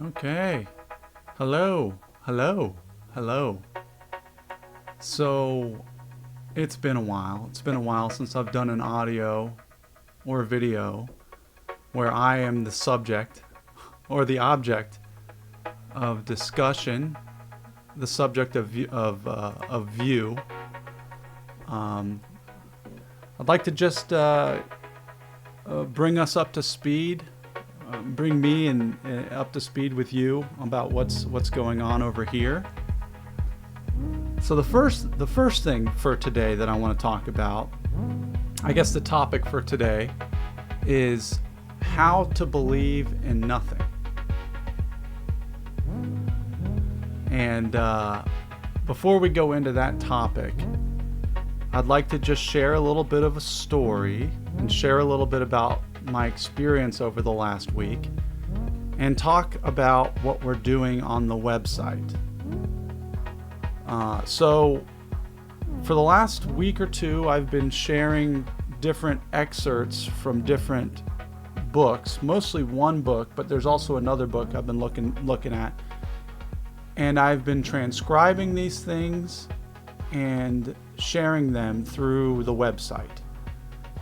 Okay. Hello. Hello. Hello. So, it's been a while. It's been a while since I've done an audio or video where I am the subject or the object of discussion, the subject of view. Um, I'd like to just bring us up to speed, bring me and up to speed with you about what's going on over here. So the first thing for today that I want to talk about, I guess the topic for today is how to believe in nothing. And before we go into that topic, I'd like to just share a little bit of a story and share a little bit about my experience over the last week and talk about what we're doing on the website. So for the last week or two, I've been sharing different excerpts from different books, mostly one book, but there's also another book I've been looking at. And I've been transcribing these things and sharing them through the website.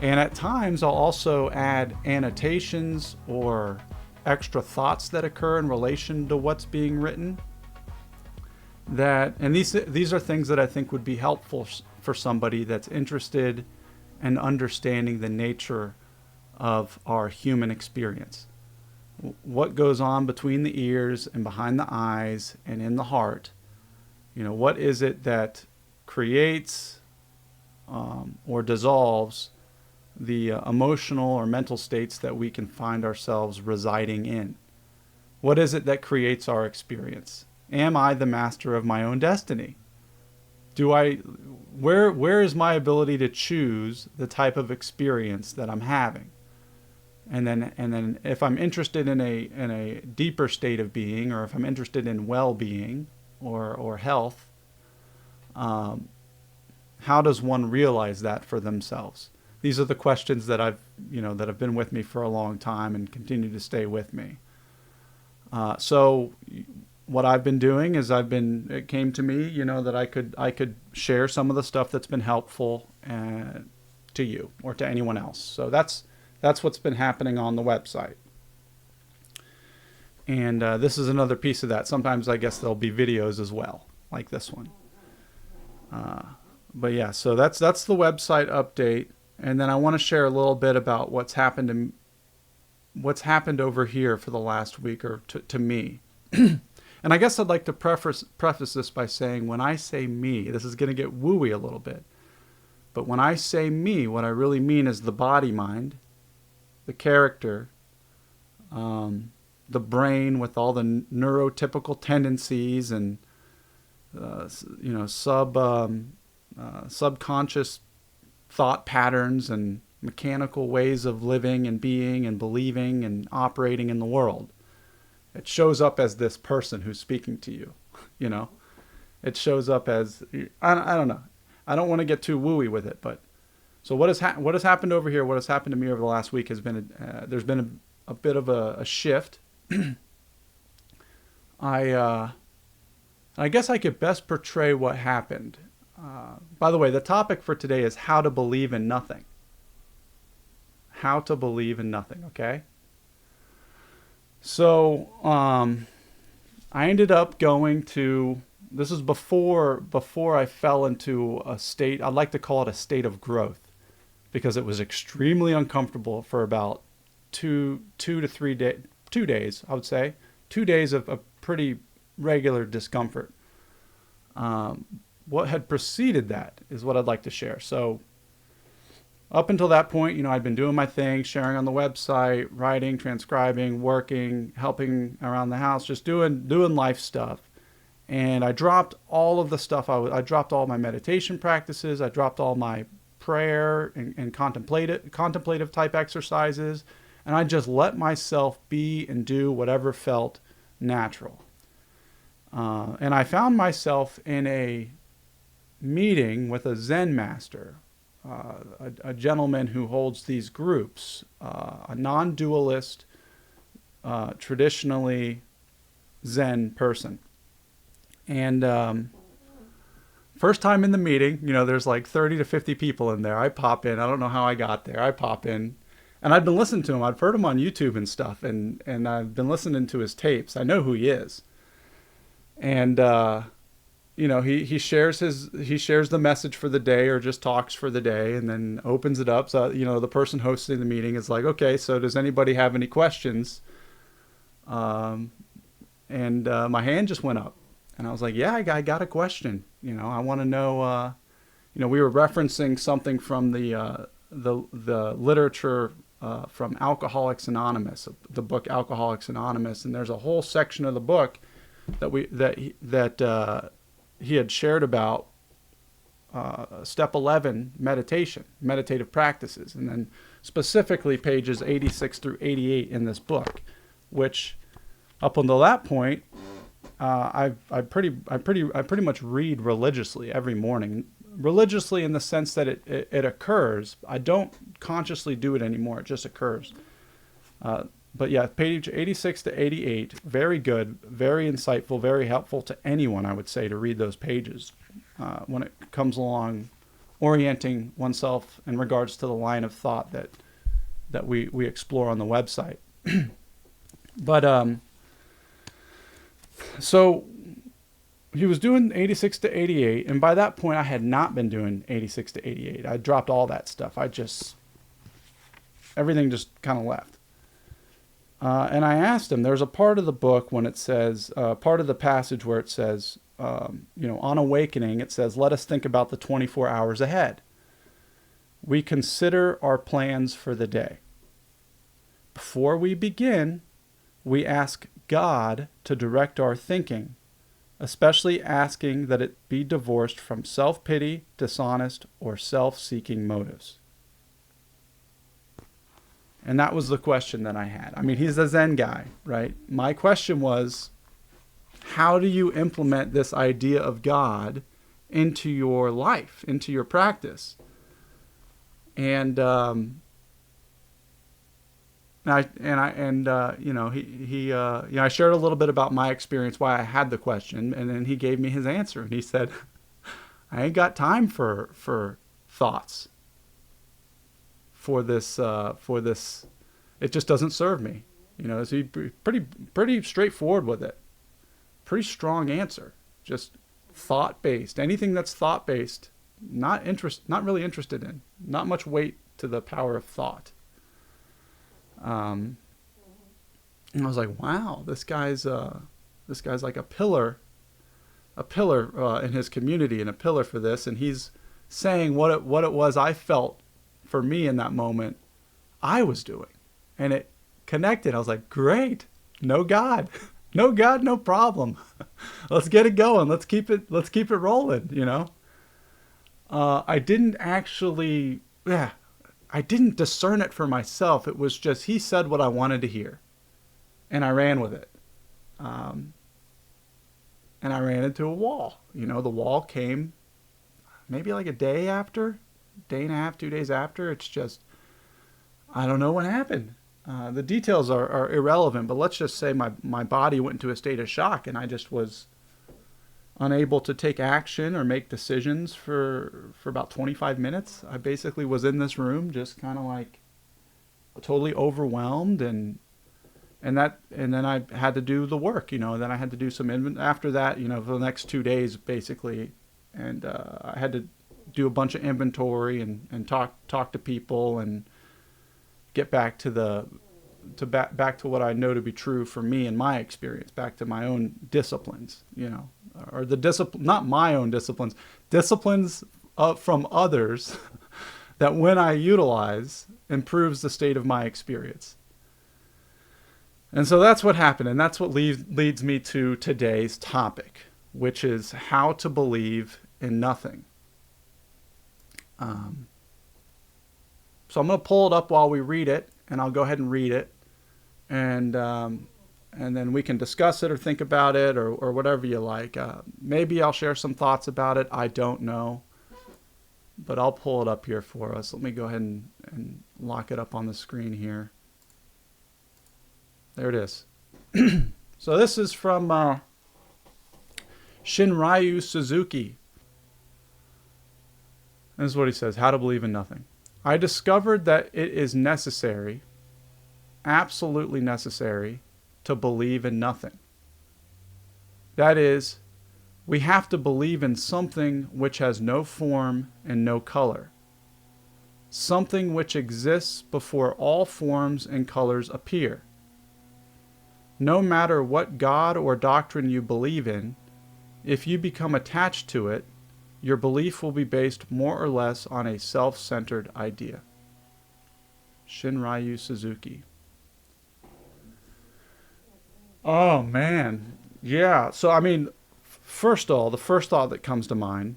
And at times I'll also add annotations or extra thoughts that occur in relation to what's being written. And these are things that I think would be helpful for somebody that's interested in understanding the nature of our human experience. What goes on between the ears and behind the eyes and in the heart. What is it that creates or dissolves the emotional or mental states that we can find ourselves residing in? What is it that creates our experience? Am I the master of my own destiny? Where is my ability to choose the type of experience that I'm having? And then if I'm interested in a deeper state of being, or if I'm interested in well-being or health, how does one realize that for themselves? These are the questions that I've been with me for a long time and continue to stay with me. So what I've been doing is it came to me, that I could share some of the stuff that's been helpful to you or to anyone else. So that's what's been happening on the website. And this is another piece of that. Sometimes I guess there'll be videos as well, like this one. But yeah, so that's the website update. And then I want to share a little bit about what's happened over here for the last week or to me. And I guess I'd like to preface this by saying, when I say me, this is going to get wooey a little bit. But when I say me, what I really mean is the body mind, the character, the brain with all the neurotypical tendencies and subconscious thought patterns and mechanical ways of living and being and believing and operating in the world. It shows up as this person who's speaking to you. It shows up as, I don't know. I don't want to get too wooey with it, but so what has happened over here? What has happened to me over the last week has been there's been a bit of a shift. I guess I could best portray what happened. By the way, the topic for today is how to believe in nothing. How to believe in nothing. Okay. So I ended up going to. This is before I fell into a state. I'd like to call it a state of growth, because it was extremely uncomfortable for about 2 to 3 days. 2 days, I would say. 2 days of a pretty regular discomfort. What had preceded that is what I'd like to share. So up until that point, I'd been doing my thing, sharing on the website, writing, transcribing, working, helping around the house, just doing life stuff. And I dropped all of the stuff. I dropped all my meditation practices. I dropped all my prayer and contemplative type exercises. And I just let myself be and do whatever felt natural. And I found myself in a meeting with a Zen master, a gentleman who holds these groups, a non-dualist, traditionally Zen person. And first time in the meeting, there's like 30 to 50 people in there. I pop in. I don't know how I got there. I pop in. And I've been listening to him. I've heard him on YouTube and stuff. And I've been listening to his tapes. I know who he is. And, he shares the message for the day, or just talks for the day, and then opens it up. So, the person hosting the meeting is like, okay, so does anybody have any questions? And my hand just went up. And I was like, yeah, I got a question. I want to know, we were referencing something from the literature from Alcoholics Anonymous, the book Alcoholics Anonymous. And there's a whole section of the book that he had shared about step 11 meditative practices. And then specifically pages 86 through 88 in this book, which up until that point, I pretty much read religiously every morning. Religiously in the sense that it occurs. I don't consciously do it anymore. It just occurs. But yeah, page 86 to 88, very good, very insightful, very helpful to anyone, I would say, to read those pages when it comes along orienting oneself in regards to the line of thought that we explore on the website. But so he was doing 86 to 88, and by that point I had not been doing 86 to 88. I dropped all that stuff. Everything just kind of left. And I asked him, there's a part of the book when it says, part of the passage where it says, on awakening, it says, let us think about the 24 hours ahead. We consider our plans for the day. Before we begin, we ask God to direct our thinking, especially asking that it be divorced from self-pity, dishonest, or self-seeking motives. And that was the question that I had. I mean, he's a Zen guy, right? My question was, how do you implement this idea of God into your life, into your practice? And I shared a little bit about my experience, why I had the question, and then he gave me his answer, and he said, I ain't got time for thoughts. For this, it just doesn't serve me. So he pretty straightforward with it. Pretty strong answer. Just thought-based. Anything that's thought-based, not really interested in. Not much weight to the power of thought. And I was like, wow, this guy's like a pillar in his community, and a pillar for this, and he's saying what it was I felt for me in that moment I was doing, and it connected. I was like, great, no God, no problem. Let's get it going. Let's keep it rolling. I didn't discern it for myself. It was just, he said what I wanted to hear, and I ran with it. And I ran into a wall. The wall came maybe like a day and a half, 2 days after. It's just, I don't know what happened. The details are irrelevant, but let's just say my body went into a state of shock, and I just was unable to take action or make decisions for about 25 minutes. I basically was in this room just kind of like totally overwhelmed, and then I had to do the work, then I had to do some after that, for the next 2 days basically, and I had to do a bunch of inventory and talk to people and get back to back to what I know to be true for me and my experience, back to my own disciplines, or not my own disciplines from others that when I utilize improves the state of my experience. And so that's what happened, and that's what leads me to today's topic, which is how to believe in nothing. So I'm going to pull it up while we read it, and I'll go ahead and read it, and then we can discuss it or think about it or whatever you like. Maybe I'll share some thoughts about it. I don't know, but I'll pull it up here for us. Let me go ahead and lock it up on the screen here. There it is. So this is from Shunryu Suzuki. This is what he says, how to believe in nothing. I discovered that it is necessary, absolutely necessary, to believe in nothing. That is, we have to believe in something which has no form and no color. Something which exists before all forms and colors appear. No matter what God or doctrine you believe in, if you become attached to it, your belief will be based more or less on a self-centered idea. Shunryu Suzuki. Oh, man. Yeah. So, I mean, first of all, the first thought that comes to mind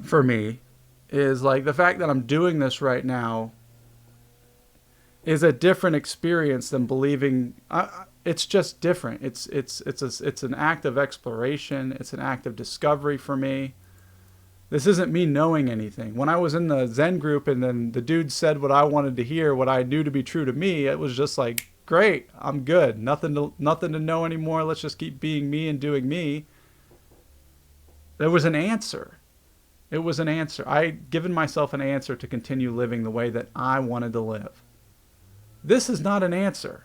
for me is like the fact that I'm doing this right now is a different experience than believing. It's just different. It's an act of exploration. It's an act of discovery for me. This isn't me knowing anything. When I was in the Zen group and then the dude said what I wanted to hear, what I knew to be true to me, it was just like, great, I'm good. Nothing to know anymore. Let's just keep being me and doing me. There was an answer. It was an answer. I'd given myself an answer to continue living the way that I wanted to live. This is not an answer.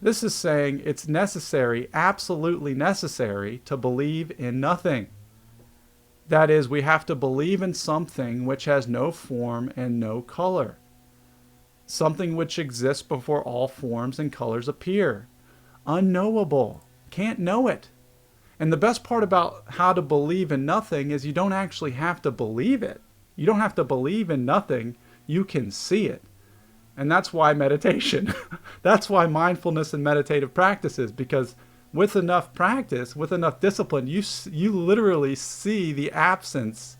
This is saying it's necessary, absolutely necessary, to believe in nothing. That is, we have to believe in something which has no form and no color. Something which exists before all forms and colors appear. Unknowable. Can't know it. And the best part about how to believe in nothing is you don't actually have to believe it. You don't have to believe in nothing. You can see it. And that's why meditation, that's why mindfulness and meditative practices, because with enough practice, with enough discipline, you literally see the absence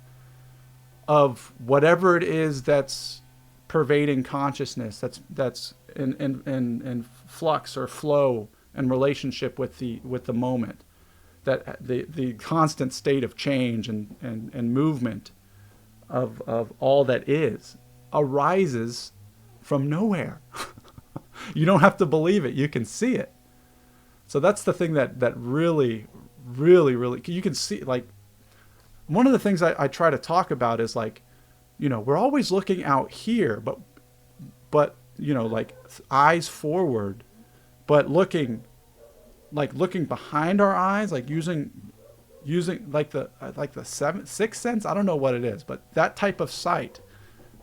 of whatever it is that's pervading consciousness, that's in flux or flow and relationship with the moment, that the constant state of change and movement of all that is arises from nowhere. You don't have to believe it. You can see it. So that's the thing that really, really, really, you can see, like, one of the things I try to talk about is like, we're always looking out here, but like eyes forward, but looking behind our eyes, like using like the sixth sense. I don't know what it is, but that type of sight,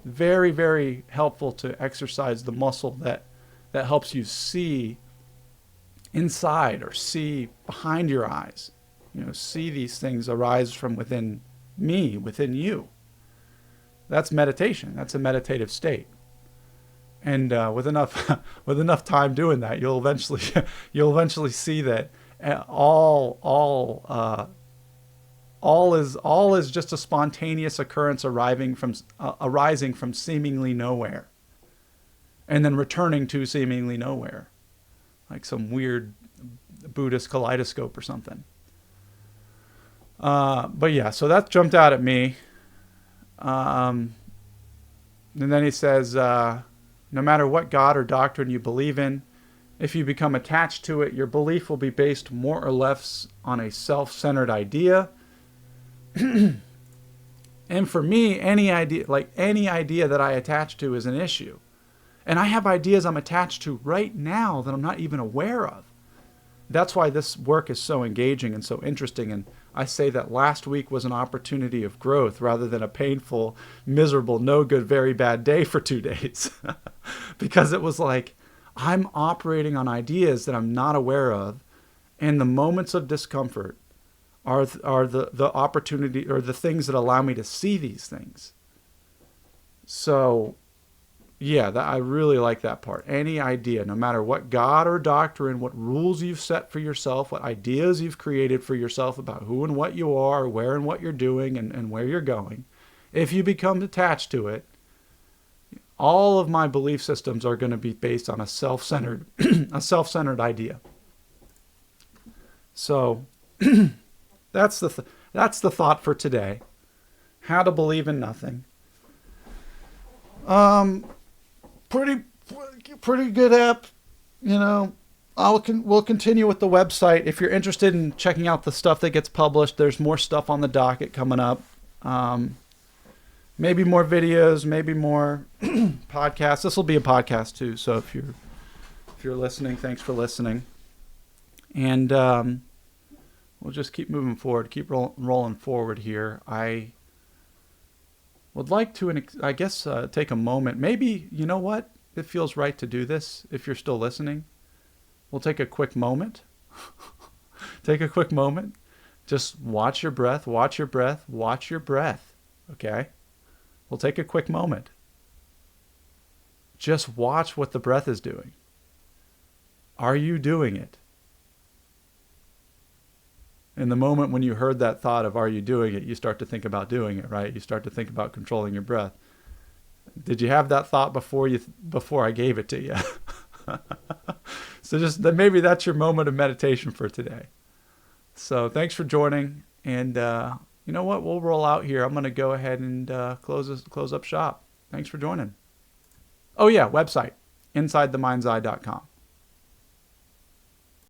very, very helpful to exercise the muscle that helps you see inside or see behind your eyes. See these things arise from within me, within you. That's meditation. That's a meditative state. And with enough time doing that, you'll eventually see that all is just a spontaneous occurrence arising from seemingly nowhere, and then returning to seemingly nowhere, like some weird Buddhist kaleidoscope or something. But yeah, so that jumped out at me. And then he says, no matter what God or doctrine you believe in, if you become attached to it, your belief will be based more or less on a self-centered idea. And for me, any idea that I attach to is an issue. And I have ideas I'm attached to right now that I'm not even aware of. That's why this work is so engaging and so interesting. And I say that last week was an opportunity of growth rather than a painful, miserable, no good, very bad day for 2 days. Because it was like, I'm operating on ideas that I'm not aware of. And the moments of discomfort are the opportunity, or the things that allow me to see these things. So, yeah, I really like that part. Any idea, no matter what God or doctrine, what rules you've set for yourself, what ideas you've created for yourself about who and what you are, where and what you're doing, and where you're going, if you become attached to it, all of my belief systems are going to be based on a self-centered, idea. So that's the thought for today. How to believe in nothing. Pretty good app, We'll continue with the website. If you're interested in checking out the stuff that gets published, there's more stuff on the docket coming up. Maybe more videos, maybe more podcasts. This will be a podcast too. So if you're listening, thanks for listening. And we'll just keep moving forward, keep rolling forward here. I would like to, I guess, take a moment. Maybe, you know what? It feels right to do this if you're still listening. We'll take a quick moment. Take a quick moment. Just watch your breath, watch your breath, watch your breath. Okay? We'll take a quick moment. Just watch what the breath is doing. Are you doing it? In the moment when you heard that thought of are you doing it, you start to think about doing it, right? You start to think about controlling your breath. Did you have that thought before I gave it to you? So just maybe that's your moment of meditation for today. So thanks for joining. And you know what? We'll roll out here. I'm going to go ahead and close up shop. Thanks for joining. Oh yeah, website, insidethemind'seye.com.